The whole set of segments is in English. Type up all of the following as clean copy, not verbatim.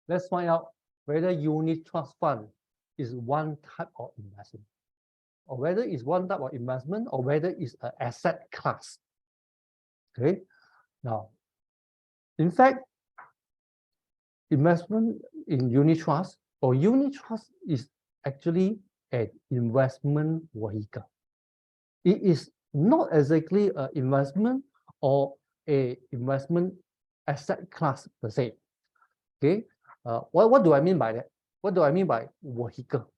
let's find out whether unit trust fund is one type of investment, or whether it's one type of investment, or whether it's an asset class. Okay, now, in fact, investment in unit trust or unit trust is actually an investment vehicle. It is not exactly an investment or a investment asset class per se. Okay, what do I mean by that? What do I mean by vehicle?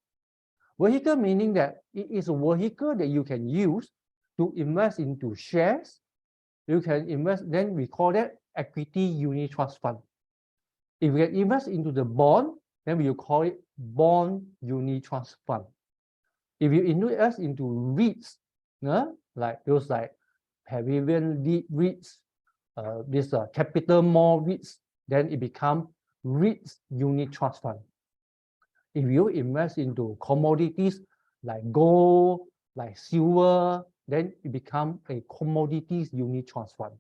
Vehicle meaning that it is a vehicle that you can use to invest into shares. You can invest, then we call that equity unit trust fund. If you can invest into the bond, then we will call it bond unit trust fund. If you invest into REITs, like those like Pavilion REITs, this Capital Mall REITs, then it becomes REITs unit trust fund. If you invest into commodities like gold, like silver, then it becomes a commodities unit trust fund.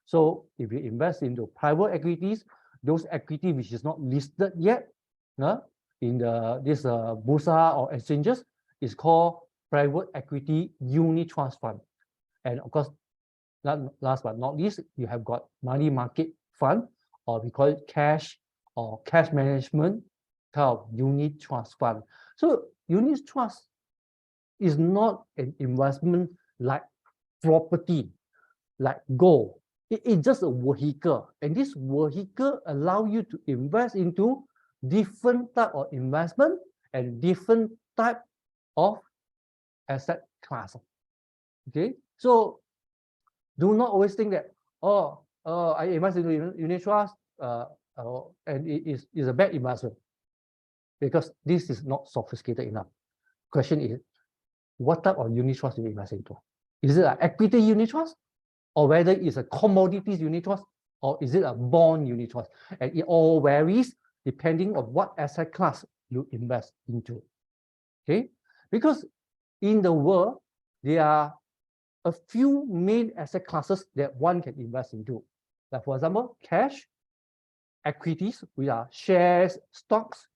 So if you invest into private equities, those equity which is not listed yet in this bursa or exchanges is called private equity unit trust fund. And of course, last but not least, you have got money market fund, or we call it cash or cash management kind of unit trust fund. So unit trust is not an investment like property, like gold. It's just a vehicle, and this vehicle allows you to invest into different type of investment and different type of asset class. Okay, so do not always think that I invest into unit trust and it is a bad investment, because this is not sophisticated enough. Question is, what type of unit trust do you invest into? Is it an equity unit trust, or whether it's a commodities unit trust, or is it a bond unit trust? And it all varies depending on what asset class you invest into. Okay, because in the world there are a few main asset classes that one can invest into. Like for example, cash, equities, which are shares, stocks,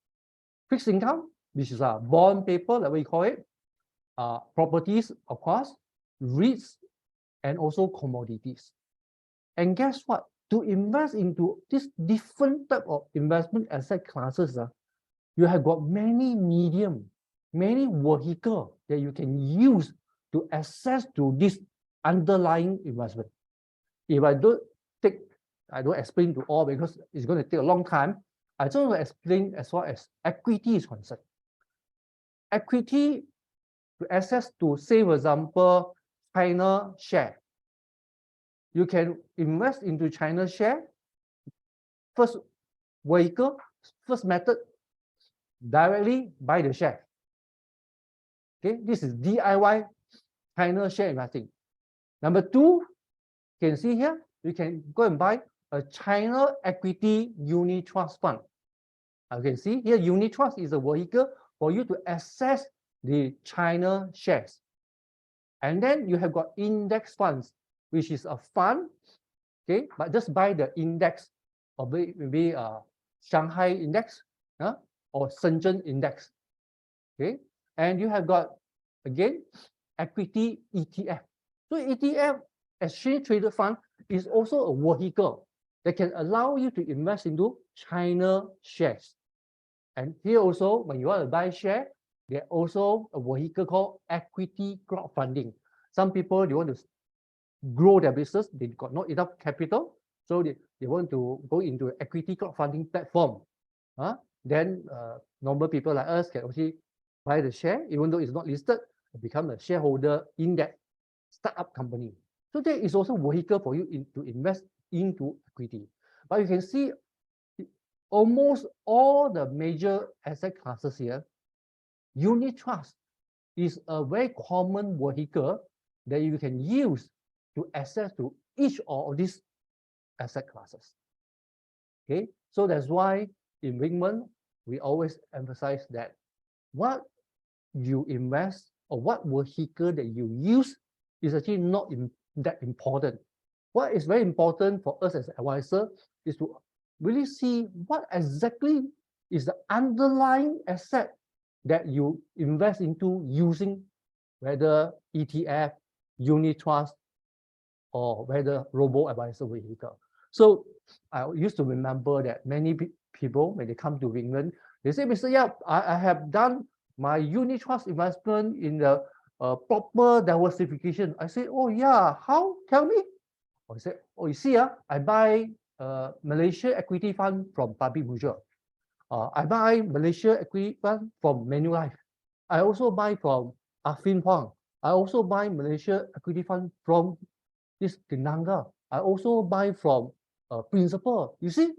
fixed income, which is a bond paper, like we call it, properties, of course, REITs, and also commodities. And guess what? To invest into these different type of investment asset classes, you have got many medium, many vehicle that you can use to access to this underlying investment. If I don't explain to all because it's going to take a long time. I just want to explain as far as equity is concerned. Equity to access to, say, for example, China share. You can invest into China share. First vehicle, first method, directly buy the share. Okay, this is DIY China share investing. Number two, you can see here, you can go and buy a China equity unit trust fund. You can see here, unit trust is a vehicle for you to access the China shares. And then you have got index funds, which is a fund, okay, but just buy the index, or maybe Shanghai index or Shenzhen index, okay. And you have got, again, equity ETF. So ETF, exchange traded fund, is also a vehicle that can allow you to invest into China shares. And here also, when you want to buy share, there's also a vehicle called equity crowdfunding. Some people, they want to grow their business, they got not enough capital, so they want to go into an equity crowdfunding platform. Then normal people like us can actually buy the share, even though it's not listed, become a shareholder in that startup company. So there is also a vehicle for you to invest into equity. But you can see almost all the major asset classes here, unit trust is a very common vehicle that you can use to access to each of these asset classes. Okay, so that's why in Wingman, we always emphasize that what you invest or what vehicle that you use is actually not that important. What is very important for us as an advisor is to really see what exactly is the underlying asset that you invest into using whether ETF, unit trust, or whether robo-advisor vehicle. So I used to remember that many people, when they come to England, they say, Mr. Yap, I have done my unit trust investment in the proper diversification. I say, oh yeah, how? Tell me. I said, oh, you see, I buy Malaysia equity fund from Public Mutual. I buy Malaysia equity fund from Manulife. I also buy from Affin Hwang. I also buy Malaysia equity fund from this Kenanga. I also buy from Principal. You see,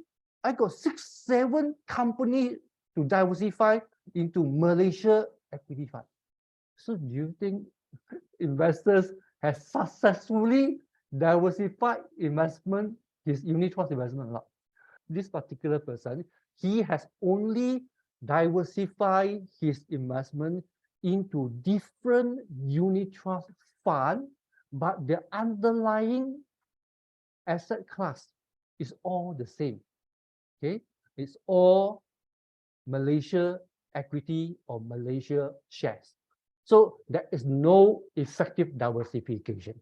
I got 6, 7 companies to diversify into Malaysia equity fund. So do you think investors have successfully diversified investment, his unit trust investment? Not. This particular person, he has only diversified his investment into different unit trust fund, but the underlying asset class is all the same. Okay, it's all Malaysia equity or Malaysia shares. So there is no effective diversification.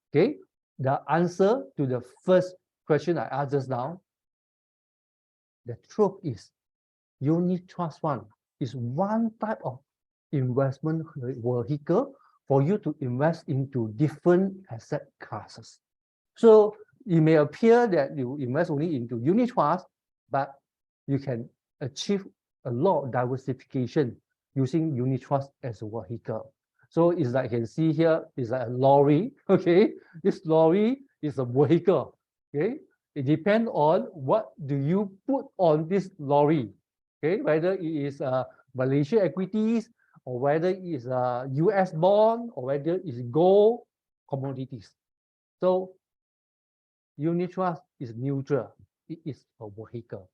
Okay, the answer to the first question I asked just now, the truth is unit trust fund is one type of investment vehicle for you to invest into different asset classes. So it may appear that you invest only into unit trust, but you can achieve a lot of diversification using unit trust as a vehicle. So it's like you can see here, it's like a lorry, okay? This lorry is a vehicle, okay? It depends on what do you put on this lorry, okay? Whether it is Malaysia equities, or whether it is a US bond, or whether it's gold, commodities. So unit trust is neutral. It is a vehicle.